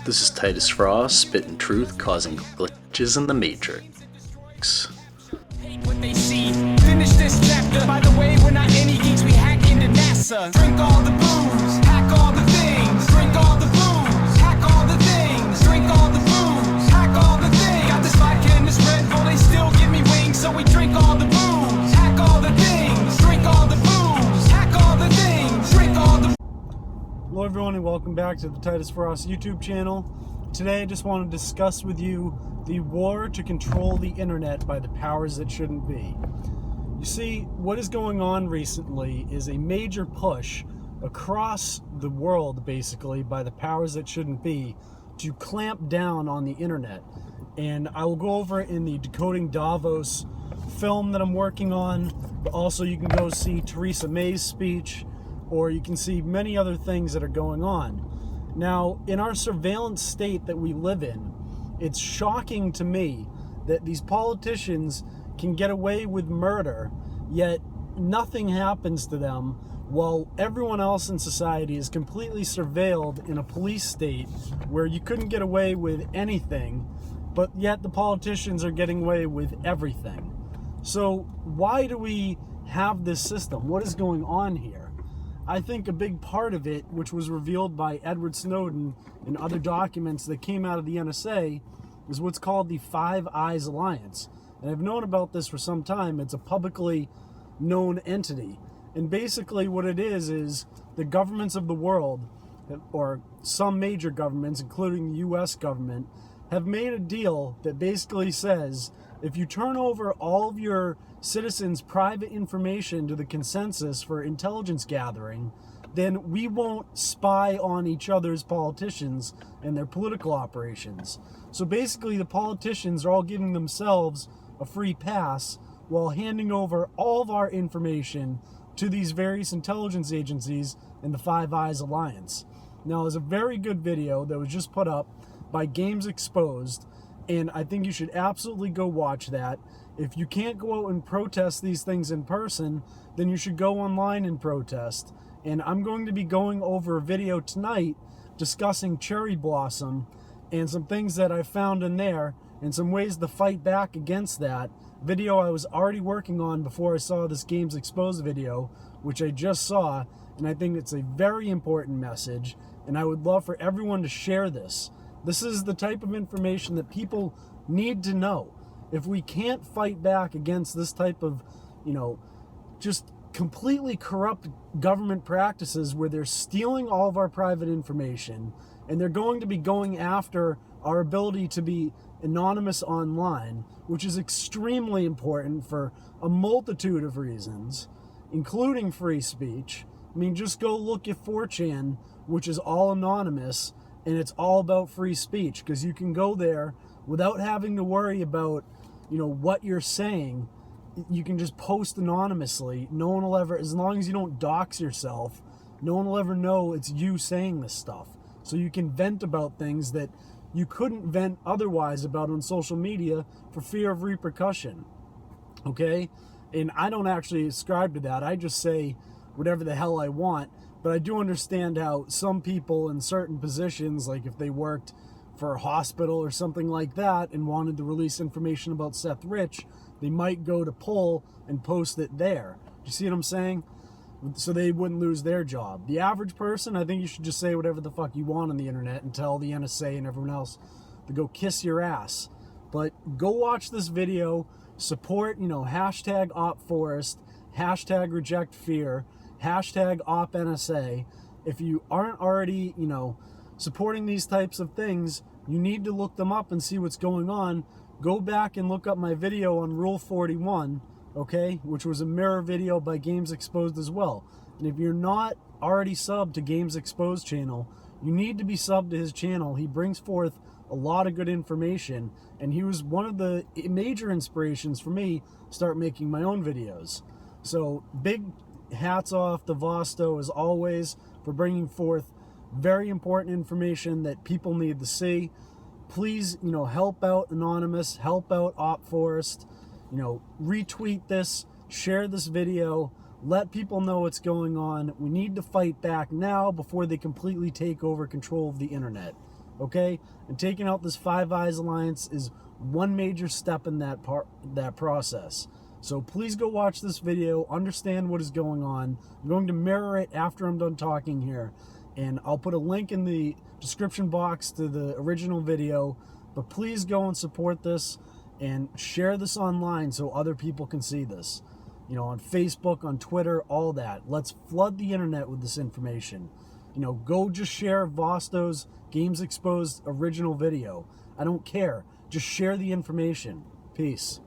This is Titus Frost, spitting truth, causing glitches in the Matrix. What they see. Finish this chapter. By the way, we're not any geeks, we hack into NASA. Drink all the booze, hack all the things. Drink all the booze, hack all the things. Drink all the booze, hack all the things. Got this vodka and this Red Bull, they still give me wings. So we drink all the booze, hack all the things. Drink all the booze, hack all the things. Drink all the. Hello everyone and welcome back to the Titus Frost YouTube channel. Today I just want to discuss with you the war to control the internet by the powers that shouldn't be. You see, what is going on recently is a major push across the world, basically, by the powers that shouldn't be to clamp down on the internet. And I will go over it in the Decoding Davos film that I'm working on, but also you can go see Theresa May's speech, or you can see many other things that are going on. Now, in our surveillance state that we live in, it's shocking to me that these politicians can get away with murder, yet nothing happens to them, while everyone else in society is completely surveilled in a police state where you couldn't get away with anything, but yet the politicians are getting away with everything. So why do we have this system? What is going on here? I think a big part of it, which was revealed by Edward Snowden and other documents that came out of the NSA, is what's called the Five Eyes Alliance. And I've known about this for some time. It's a publicly known entity. And basically what it is the governments of the world, or some major governments, including the US government, have made a deal that basically says if you turn over all of your citizens' private information to the consensus for intelligence gathering, then we won't spy on each other's politicians and their political operations. So basically the politicians are all giving themselves a free pass while handing over all of our information to these various intelligence agencies in the Five Eyes Alliance. Now, there's a very good video that was just put up by Games Exposed, and I think you should absolutely go watch that. If you can't go out and protest these things in person, then you should go online and protest. And I'm going to be going over a video tonight discussing Cherry Blossom and some things that I found in there and some ways to fight back against that. Video I was already working on before I saw this Games Exposed video, which I just saw, and I think it's a very important message, and I would love for everyone to share this. This is the type of information that people need to know. If we can't fight back against this type of, just completely corrupt government practices where they're stealing all of our private information and they're going to be going after our ability to be anonymous online, which is extremely important for a multitude of reasons, including free speech. I mean, just go look at 4chan, which is all anonymous, and it's all about free speech, because you can go there without having to worry about, what you're saying. You can just post anonymously. No one will ever, as long as you don't dox yourself, no one will ever know it's you saying this stuff. So you can vent about things that you couldn't vent otherwise about on social media for fear of repercussion. Okay? And I don't actually ascribe to that. I just say whatever the hell I want. But I do understand how some people in certain positions, like if they worked for a hospital or something like that and wanted to release information about Seth Rich, they might go to Pull and post it there. Do you see what I'm saying? So they wouldn't lose their job. The average person, I think you should just say whatever the fuck you want on the internet and tell the NSA and everyone else to go kiss your ass. But go watch this video, support, hashtag OpForest, hashtag reject fear, hashtag OpNSA. If you aren't already, supporting these types of things, you need to look them up and see what's going on. Go back and look up my video on Rule 41, okay, which was a mirror video by Games Exposed as well. And if you're not already subbed to Games Exposed channel, you need to be subbed to his channel. He brings forth a lot of good information, and he was one of the major inspirations for me to start making my own videos. So big hats off to Vosto as always for bringing forth very important information that people need to see. Please, help out Anonymous, help out OpForest, retweet this, share this video, let people know what's going on. We need to fight back now before they completely take over control of the internet. okay? And taking out this Five Eyes alliance is one major step in that process. So please go watch this video, understand what is going on. I'm going to mirror it after I'm done talking here, and I'll put a link in the description box to the original video. But please go and support this and share this online so other people can see this. You know, on Facebook, on Twitter, all that. Let's flood the internet with this information. You know, go just share Vosto's Games Exposed original video. I don't care. Just share the information. Peace.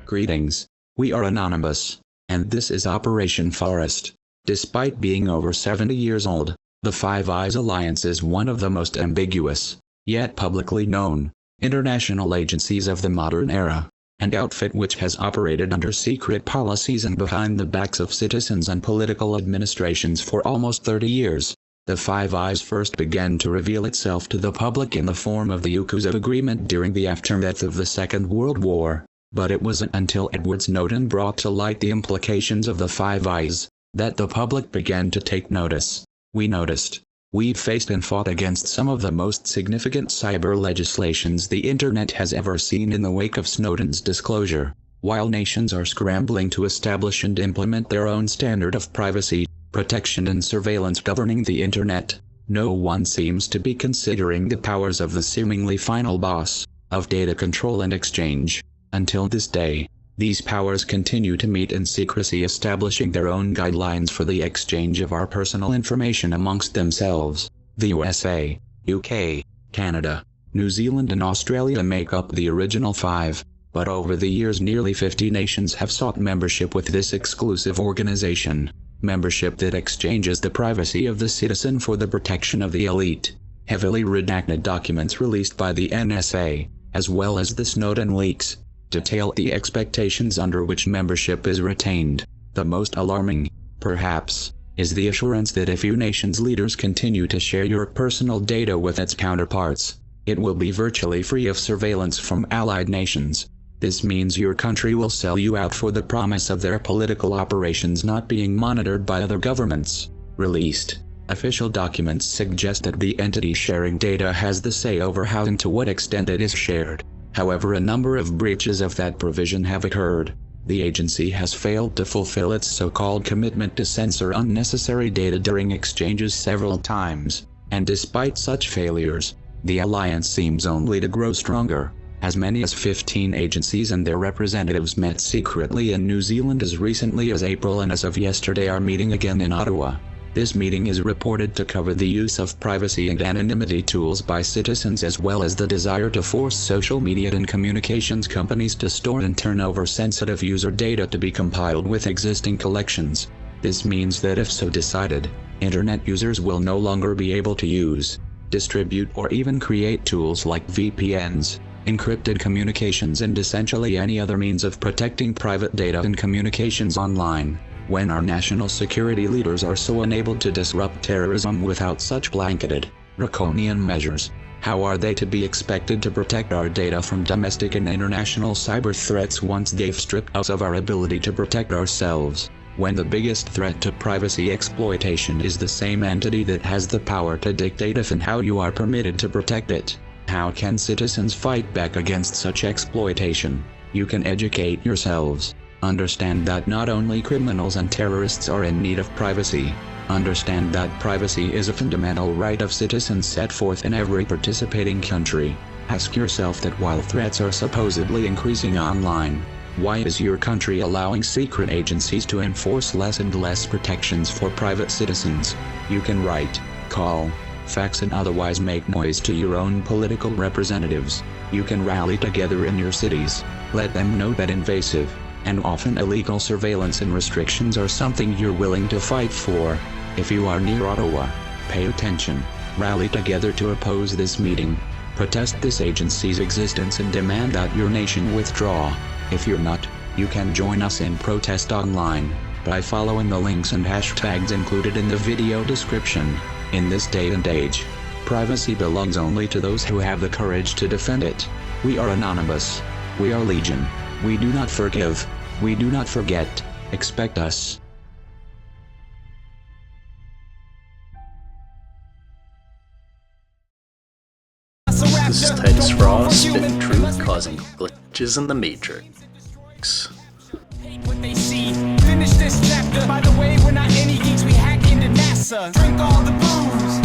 Greetings. We are Anonymous, and this is Operation Forest. Despite being over 70 years old, the Five Eyes Alliance is one of the most ambiguous, yet publicly known, international agencies of the modern era, an outfit which has operated under secret policies and behind the backs of citizens and political administrations for almost 30 years. The Five Eyes first began to reveal itself to the public in the form of the UKUSA Agreement during the aftermath of the Second World War. But it wasn't until Edward Snowden brought to light the implications of the Five Eyes that the public began to take notice. We noticed. We've faced and fought against some of the most significant cyber legislations the internet has ever seen in the wake of Snowden's disclosure. While nations are scrambling to establish and implement their own standard of privacy, protection and surveillance governing the internet, no one seems to be considering the powers of the seemingly final boss of data control and exchange. Until this day, these powers continue to meet in secrecy, establishing their own guidelines for the exchange of our personal information amongst themselves. The USA, UK, Canada, New Zealand and Australia make up the original five, but over the years nearly 50 nations have sought membership with this exclusive organization. Membership that exchanges the privacy of the citizen for the protection of the elite. Heavily redacted documents released by the NSA, as well as the Snowden leaks, detail the expectations under which membership is retained. The most alarming, perhaps, is the assurance that if your nation's leaders continue to share your personal data with its counterparts, it will be virtually free of surveillance from allied nations. This means your country will sell you out for the promise of their political operations not being monitored by other governments. Released official documents suggest that the entity sharing data has the say over how and to what extent it is shared. However, a number of breaches of that provision have occurred. The agency has failed to fulfill its so-called commitment to censor unnecessary data during exchanges several times, and despite such failures, the alliance seems only to grow stronger. As many as 15 agencies and their representatives met secretly in New Zealand as recently as April and as of yesterday are meeting again in Ottawa. This meeting is reported to cover the use of privacy and anonymity tools by citizens as well as the desire to force social media and communications companies to store and turn over sensitive user data to be compiled with existing collections. This means that if so decided, internet users will no longer be able to use, distribute or even create tools like VPNs, encrypted communications and essentially any other means of protecting private data and communications online. When our national security leaders are so unable to disrupt terrorism without such blanketed, draconian measures, how are they to be expected to protect our data from domestic and international cyber threats once they've stripped us of our ability to protect ourselves? When the biggest threat to privacy exploitation is the same entity that has the power to dictate if and how you are permitted to protect it, how can citizens fight back against such exploitation? You can educate yourselves. Understand that not only criminals and terrorists are in need of privacy. Understand that privacy is a fundamental right of citizens set forth in every participating country. Ask yourself that while threats are supposedly increasing online, why is your country allowing secret agencies to enforce less and less protections for private citizens? You can write, call, fax and otherwise make noise to your own political representatives. You can rally together in your cities. Let them know that invasive and often illegal surveillance and restrictions are something you're willing to fight for. If you are near Ottawa, pay attention. Rally together to oppose this meeting. Protest this agency's existence and demand that your nation withdraw. If you're not, you can join us in protest online. by following the links and hashtags included in the video description. In this day and age, privacy belongs only to those who have the courage to defend it. We are anonymous. We are legion. We do not forgive. We do not forget. Expect us. This is Titus Frost, spitting truth, causing glitches in the Matrix. Hate what they see. Finish this chapter. By the way, we're not any geeks. We hack into NASA. Drink all the booze.